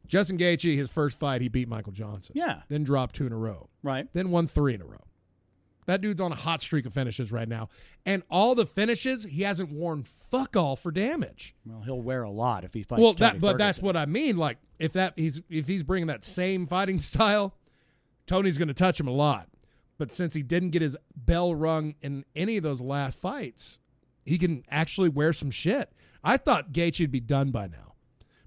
Speaker 2: Justin Gaethje, his first fight, he beat Michael Johnson.
Speaker 1: Yeah.
Speaker 2: Then dropped 2 in a row.
Speaker 1: Right.
Speaker 2: Then won 3 in a row. That dude's on a hot streak of finishes right now. And all the finishes, he hasn't worn fuck all for damage.
Speaker 1: Well, he'll wear a lot if he fights.
Speaker 2: Well,
Speaker 1: Tony
Speaker 2: but that's
Speaker 1: Ferguson.
Speaker 2: what I mean. Like, if he's bringing that same fighting style, Tony's going to touch him a lot. But since he didn't get his bell rung in any of those last fights, he can actually wear some shit. I thought Gaethje'd be done by now.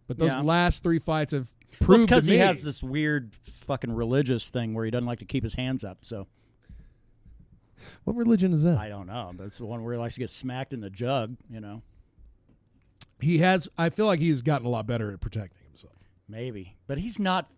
Speaker 2: But those last 3 fights have proved to me.
Speaker 1: because he has this weird fucking religious thing where he doesn't like to keep his hands up, so...
Speaker 2: What religion is that?
Speaker 1: I don't know, but it's the one where he likes to get smacked in the jug, you know.
Speaker 2: I feel like he's gotten a lot better at protecting himself.
Speaker 1: Maybe. But he's not...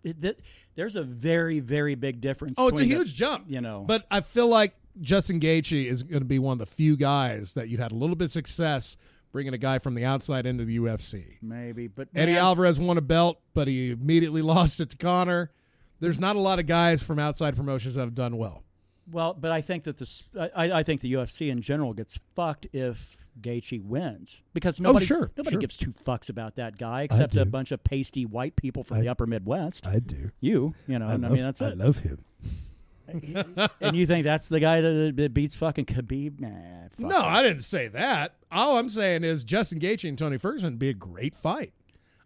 Speaker 1: There's a very, very big difference.
Speaker 2: Oh, it's a
Speaker 1: between
Speaker 2: huge jump.
Speaker 1: You know.
Speaker 2: But I feel like Justin Gaethje is going to be one of the few guys that you've had a little bit of success bringing a guy from the outside into the UFC.
Speaker 1: Maybe, but...
Speaker 2: Eddie
Speaker 1: man,
Speaker 2: Alvarez won a belt, but he immediately lost it to Conor. There's not a lot of guys from outside promotions that have done well.
Speaker 1: Well, but I think that I think the UFC in general gets fucked if Gaethje wins because nobody gives two fucks about that guy except a bunch of pasty white people from the upper Midwest.
Speaker 2: I do.
Speaker 1: You know, I mean that's it.
Speaker 2: I love him.
Speaker 1: And you think that's the guy that beats fucking Khabib? Nah. Fuck
Speaker 2: No,
Speaker 1: him.
Speaker 2: I didn't say that. All I'm saying is Justin Gaethje and Tony Ferguson would be a great fight.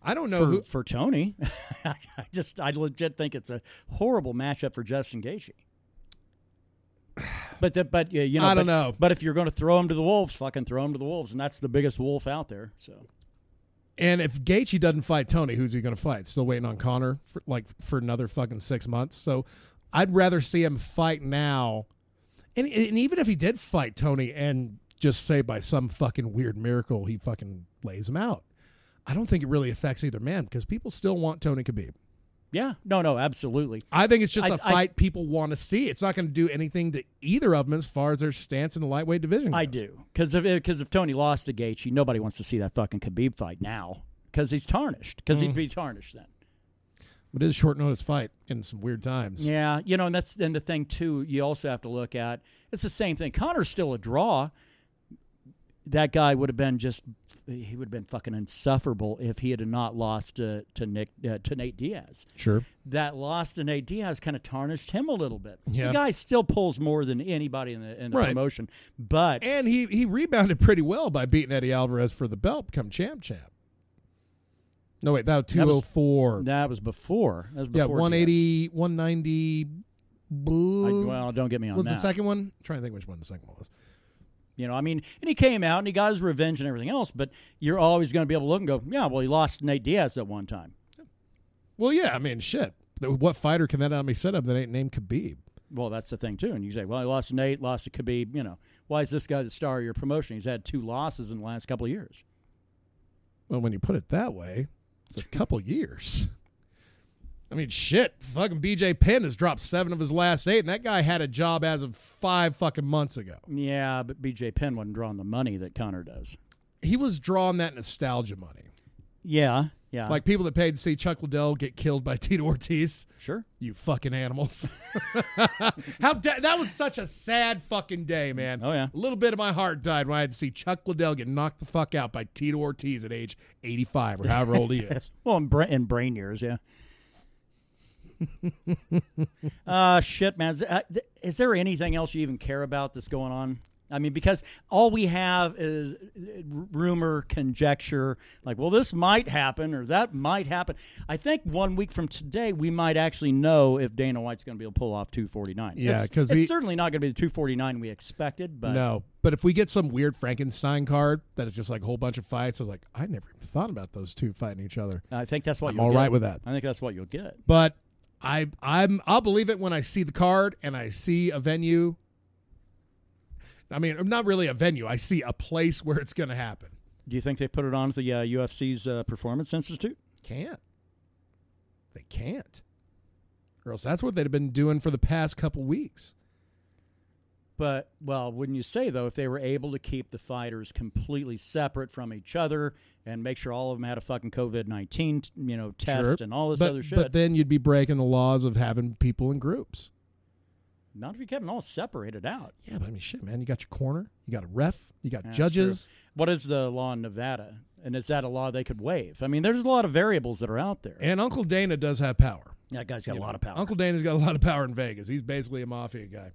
Speaker 2: I don't know
Speaker 1: for Tony. I legit think it's a horrible matchup for Justin Gaethje. But you know,
Speaker 2: I don't know.
Speaker 1: But if you're going to throw him to the wolves, fucking throw him to the wolves, and that's the biggest wolf out there. So,
Speaker 2: And if Gaethje doesn't fight Tony, who's he going to fight? Still waiting on Conor for another fucking 6 months. So I'd rather see him fight now. And even if he did fight Tony and just say by some fucking weird miracle he fucking lays him out, I don't think it really affects either man because people still want Tony Khabib.
Speaker 1: yeah, no, absolutely.
Speaker 2: I think it's just a fight people want to see. It's not going to do anything to either of them as far as their stance in the lightweight division goes.
Speaker 1: I do because if Tony lost to Gaethje, nobody wants to see that fucking Khabib fight now because he's tarnished. Because he'd be tarnished then.
Speaker 2: But it is a short notice fight in some weird times.
Speaker 1: Yeah, you know, and that's then the thing too. You also have to look at it's the same thing. Conor's still a draw. That guy would have been he would have been fucking insufferable if he had not lost to Nate Diaz.
Speaker 2: Sure.
Speaker 1: That loss to Nate Diaz kind of tarnished him a little bit.
Speaker 2: Yeah.
Speaker 1: The guy still pulls more than anybody in the
Speaker 2: Right.
Speaker 1: promotion, but
Speaker 2: And he rebounded pretty well by beating Eddie Alvarez for the belt, become champ. No, wait, that was 204.
Speaker 1: that was before. That was
Speaker 2: Yeah,
Speaker 1: before
Speaker 2: 180, 190.
Speaker 1: Well, don't get me on
Speaker 2: What's
Speaker 1: that.
Speaker 2: the second one? I'm trying to think which one the second one was.
Speaker 1: You know, I mean, and he came out and he got his revenge and everything else, but you're always going to be able to look and go, yeah, well, he lost Nate Diaz at one time.
Speaker 2: Well, yeah, I mean, shit. What fighter can that not be set up that ain't named Khabib?
Speaker 1: Well, that's the thing, too. And you say, well, he lost to Nate, lost to Khabib. You know, why is this guy the star of your promotion? He's had 2 losses in the last couple of years.
Speaker 2: Well, when you put it that way, it's a couple years. I mean, shit. Fucking BJ Penn has dropped 7 of his last 8, and that guy had a job as of 5 fucking months ago.
Speaker 1: Yeah, but BJ Penn wasn't drawing the money that Conor does.
Speaker 2: He was drawing that nostalgia money.
Speaker 1: Yeah.
Speaker 2: Like people that paid to see Chuck Liddell get killed by Tito Ortiz.
Speaker 1: Sure.
Speaker 2: You fucking animals. That was such a sad fucking day, man.
Speaker 1: Oh, yeah.
Speaker 2: A little bit of my heart died when I had to see Chuck Liddell get knocked the fuck out by Tito Ortiz at age 85 or however old he is.
Speaker 1: Well, in brain years, yeah. Shit, man. Is there anything else you even care about that's going on? I mean, because all we have is rumor, conjecture, like, well, this might happen or that might happen. I think 1 week from today, we might actually know if Dana White's going to be able to pull off 249.
Speaker 2: Yeah, because
Speaker 1: it's certainly not going to be the 249 we expected. But
Speaker 2: no, but if we get some weird Frankenstein card that is just like a whole bunch of fights, I was like, I never even thought about those two fighting each other.
Speaker 1: I think that's what
Speaker 2: I'm
Speaker 1: you'll
Speaker 2: all
Speaker 1: get.
Speaker 2: right with that.
Speaker 1: I think that's what you'll get.
Speaker 2: But I'll believe it when I see the card and I see a venue. I mean, not really a venue. I see a place where it's going to happen.
Speaker 1: Do you think they put it on the UFC's Performance Institute?
Speaker 2: Can't. They can't. Or else that's what they've been doing for the past couple weeks.
Speaker 1: But, well, wouldn't you say, though, if they were able to keep the fighters completely separate from each other and make sure all of them had a fucking COVID-19, test
Speaker 2: Sure.
Speaker 1: and all this
Speaker 2: But-
Speaker 1: other shit?
Speaker 2: But then you'd be breaking the laws of having people in groups.
Speaker 1: Not if you kept them all separated out.
Speaker 2: Yeah, but I mean, shit, man. You got your corner. You got a ref. You got
Speaker 1: That's
Speaker 2: judges.
Speaker 1: true. What is the law in Nevada? And is that a law they could waive? I mean, there's a lot of variables that are out there.
Speaker 2: And Uncle Dana does have power.
Speaker 1: That guy's got a lot of power.
Speaker 2: Uncle Dana's got a lot of power in Vegas. He's basically a mafia guy.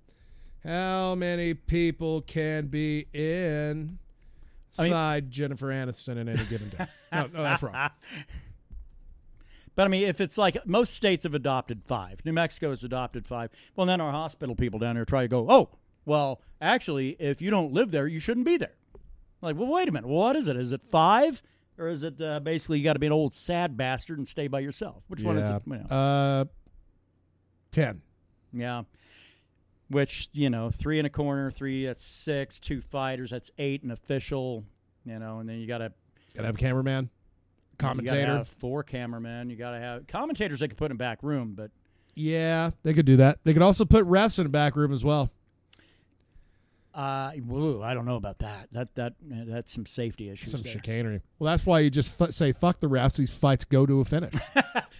Speaker 2: How many people can be inside Jennifer Aniston in any given day? No, that's wrong.
Speaker 1: But, I mean, if it's like most states have adopted 5. New Mexico has adopted 5. Well, then our hospital people down there try to go, oh, well, actually, if you don't live there, you shouldn't be there. Like, well, wait a minute. Well, what is it? Is it 5? Or is it basically you got to be an old sad bastard and stay by yourself? Which one is it? You know?
Speaker 2: 10.
Speaker 1: Yeah. Which, 3 in a corner, 3, that's 6, 2 fighters, that's 8, an official, and then you got to...
Speaker 2: Got to have a cameraman, commentator.
Speaker 1: You got to have 4 cameramen. You got to have... Commentators they could put in back room, but...
Speaker 2: Yeah, they could do that. They could also put refs in a back room as well.
Speaker 1: I don't know about that. That's some safety issues.
Speaker 2: Some
Speaker 1: there.
Speaker 2: chicanery. Well, that's why you just say, fuck the refs. These fights go to a finish.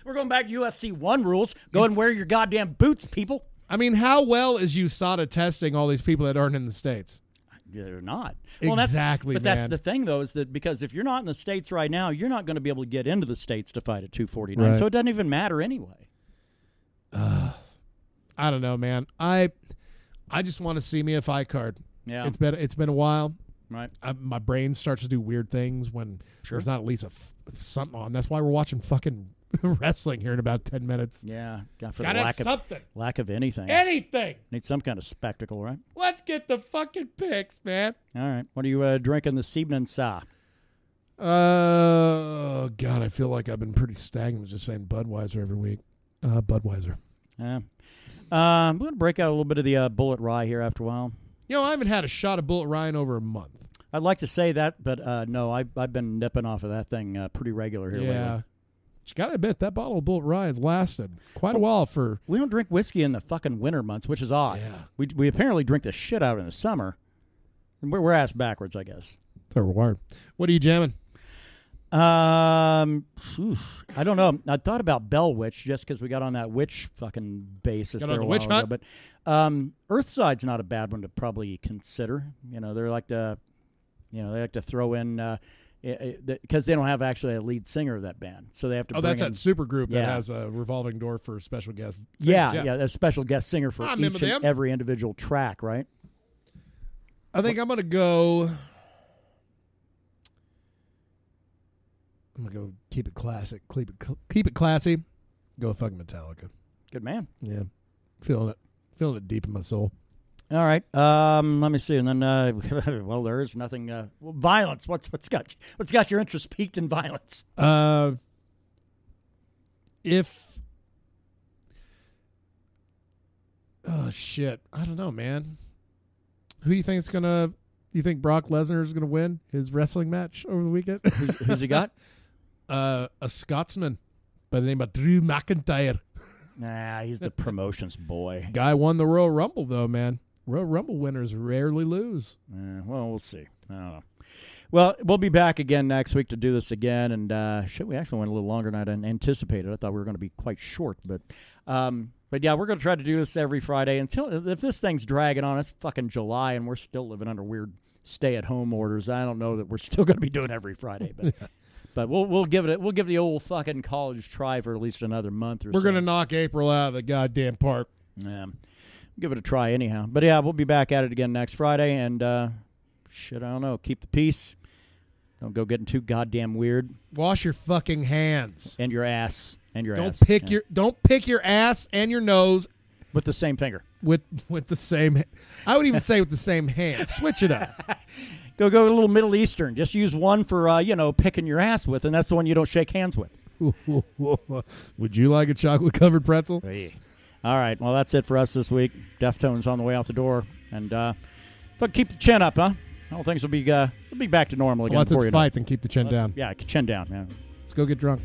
Speaker 1: We're going back to UFC 1 rules. Go and wear your goddamn boots, people.
Speaker 2: I mean, how well is USADA testing all these people that aren't in the States?
Speaker 1: They're not.
Speaker 2: Exactly,
Speaker 1: that's the thing, though, is that because if you're not in the States right now, you're not going to be able to get into the States to fight at 249. Right. So it doesn't even matter anyway.
Speaker 2: I don't know, man. I just want to see me a fight card.
Speaker 1: Yeah,
Speaker 2: it's been a while.
Speaker 1: Right.
Speaker 2: My brain starts to do weird things when there's not at least something on. That's why we're watching fucking wrestling here in about 10 minutes.
Speaker 1: Yeah,
Speaker 2: gotta have something.
Speaker 1: Lack of anything.
Speaker 2: Anything.
Speaker 1: Need some kind of spectacle, right?
Speaker 2: Let's get the fucking picks, man.
Speaker 1: All right. What are you drinking this evening, sir?
Speaker 2: Oh God, I feel like I've been pretty stagnant just saying Budweiser every week. Budweiser.
Speaker 1: Yeah. I'm going to break out a little bit of the Bullet Rye here after a while.
Speaker 2: I haven't had a shot of Bullet Rye in over a month.
Speaker 1: I'd like to say that, but no, I've been nipping off of that thing pretty regular here lately.
Speaker 2: Yeah. You got to admit, that bottle of Bullet Rye has lasted quite a while for...
Speaker 1: We don't drink whiskey in the fucking winter months, which is odd.
Speaker 2: Yeah.
Speaker 1: We apparently drink the shit out in the summer. We're ass backwards, I guess.
Speaker 2: So we're wired. What are you jamming?
Speaker 1: I don't know. I thought about Bell Witch just because we got on that witch fucking basis
Speaker 2: got
Speaker 1: there
Speaker 2: on the
Speaker 1: a
Speaker 2: witch
Speaker 1: while
Speaker 2: hunt?
Speaker 1: ago. But Earthside's not a bad one to probably consider. They like to throw in because they don't have actually a lead singer of that band, so they have to.
Speaker 2: Oh,
Speaker 1: bring
Speaker 2: that's
Speaker 1: in,
Speaker 2: that super group that has a revolving door for special guests.
Speaker 1: Yeah, a special guest singer for each and
Speaker 2: them.
Speaker 1: every individual track, right?
Speaker 2: I think I'm gonna go. I'm going to go keep it classic. Keep it classy. Go fucking Metallica.
Speaker 1: Good man.
Speaker 2: Yeah. Feeling it deep in my soul.
Speaker 1: All right. Let me see. And then, well, there is nothing. Violence. What's got your interest peaked in violence?
Speaker 2: Oh, shit. I don't know, man. Who do you think is going to... You think Brock Lesnar is going to win his wrestling match over the weekend?
Speaker 1: Who's he got?
Speaker 2: A Scotsman by the name of Drew McIntyre.
Speaker 1: Nah, he's the promotions boy.
Speaker 2: Guy won the Royal Rumble, though, man. Royal Rumble winners rarely lose.
Speaker 1: Well, we'll see. I don't know. Well, we'll be back again next week to do this again. And shit, we actually went a little longer than I anticipated. I thought we were going to be quite short. But yeah, we're going to try to do this every Friday. Until if this thing's dragging on, it's fucking July, and we're still living under weird stay-at-home orders. I don't know that we're still going to be doing every Friday. But but we'll give the old fucking college try for at least another month or so.
Speaker 2: We're going to knock April out of the goddamn park.
Speaker 1: Yeah. Give it a try anyhow. But yeah, we'll be back at it again next Friday. And shit, I don't know. Keep the peace. Don't go getting too goddamn weird.
Speaker 2: Wash your fucking hands
Speaker 1: and your ass and your
Speaker 2: don't
Speaker 1: ass.
Speaker 2: Don't pick your ass and your nose
Speaker 1: with the same finger.
Speaker 2: With the same. I would even say with the same hand. Switch it up.
Speaker 1: Go a little Middle Eastern. Just use one for picking your ass with, and that's the one you don't shake hands with.
Speaker 2: Would you like a chocolate covered pretzel?
Speaker 1: Hey. All right. Well, that's it for us this week. Deftones on the way out the door, and keep the chin up, huh? All things will be back to normal again.
Speaker 2: Let's fight, then keep the chin down.
Speaker 1: Yeah, chin down, man.
Speaker 2: Let's go get drunk.